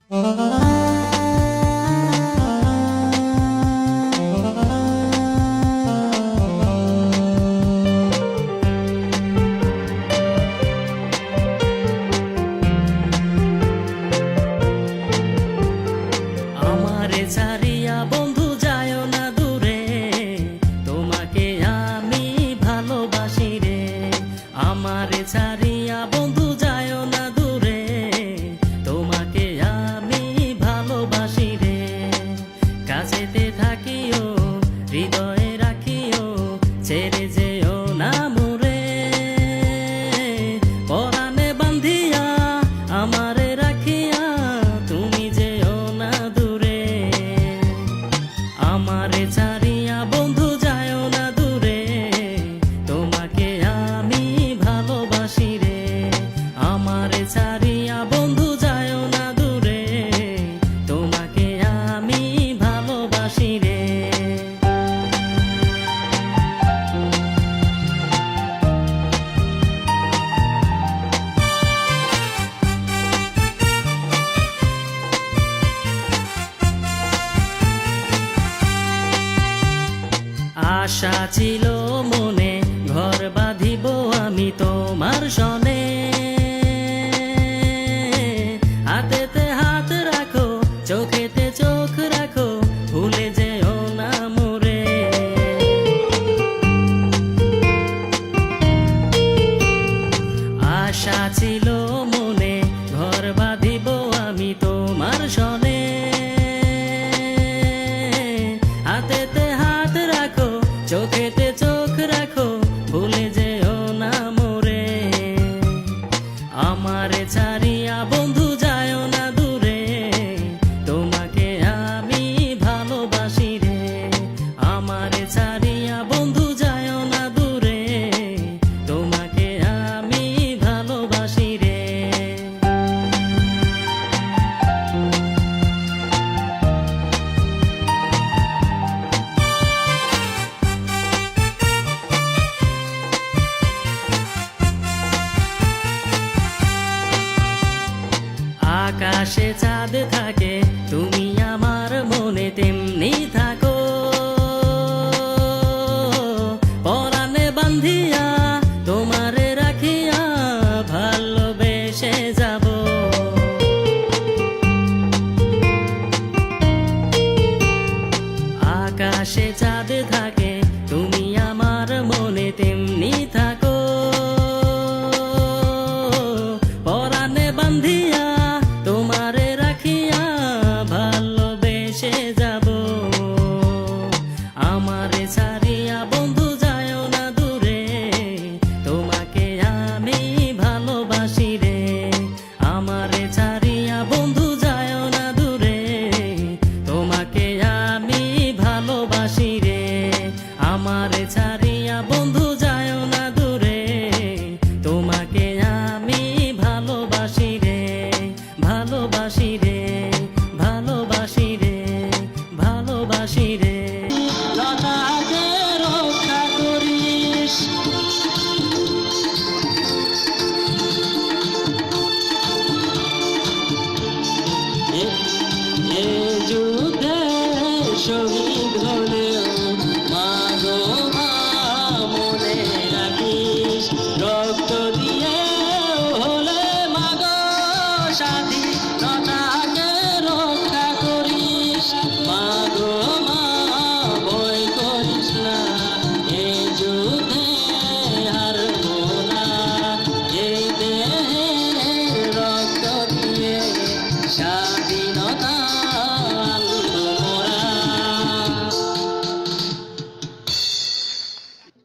আমারে ছাড়িয়া বন্ধু যায়ও না দূরে, তোমাকে আমি ভালোবাসি রে। আমারে ছাড়িয়া বন্ধু যায়ও না দূরে, তোমাকে আমি ভালোবাসি রে। কাছেতে থাকিও, হৃদয়ে রাখিও, ছেড়ে যেও না মোরে। পরাণে বান্ধিয়া আমারে রাখিয়া তুমি যেও না দূরে। আমারে ছাড়িয়া বন্ধু যায়ও না দূরে, তোমাকে আমি ভালোবাসি রে। আমারে ছাড়িয়া বন্ধু যায়ও না দূরে, তোমাকে আমি ভালোবাসি রে। আশা ছিল মনে, ঘর বাঁধিব আমি তোমার সনে। হাতেতে হাত রাখো, চোখেতে চোখ রাখো, ভুলে যেও না মোরে। আশা ছিল মনে, ঘর বাঁধিব আমি তোমার সনে। হাতেতে হাত রাখো, চোখেতে চোখ রাখো, ভুলে যেও না মোরে। আমারে ছাড়িয়া বন্ধু যায়ও না দূরে, তোমাকে আমি ভালোবাসি রে। আমারে ছাড়িয়া বন্ধু যায়ও না দূরে, তোমাকে আমি ভালোবাসি রে। আকাশে চাঁদ থাকে, তুমি আমার মনে তেমনি থাকো। পরাণে বান্ধিয়া তোমারে রাখিয়া ভালোবেসে যাব। আকাশে চাঁদ থাকে, তুমি আমার মনে তেমনি থাকো। পরাণে বান্ধিয়া তোমারে রাখিয়া ভালোবেসে যাব। আমারে ছাড়িয়া বন্ধু যায়ও না দূরে, তোমাকে আমি ভালোবাসি রে। আমারে ছাড়িয়া বন্ধু যায়ও না দূরে, তোমাকে আমি ভালোবাসি রে। আমারে ছাড়িয়া বন্ধু যায়ও না দূরে, তোমাকে আমি ভালোবাসি রে। ভালোবাসি রে, ভালোবাসি রে, ভালোবাসি রে। লতাকে রক্ষা করিস, এ যুদ্ধে শহীদ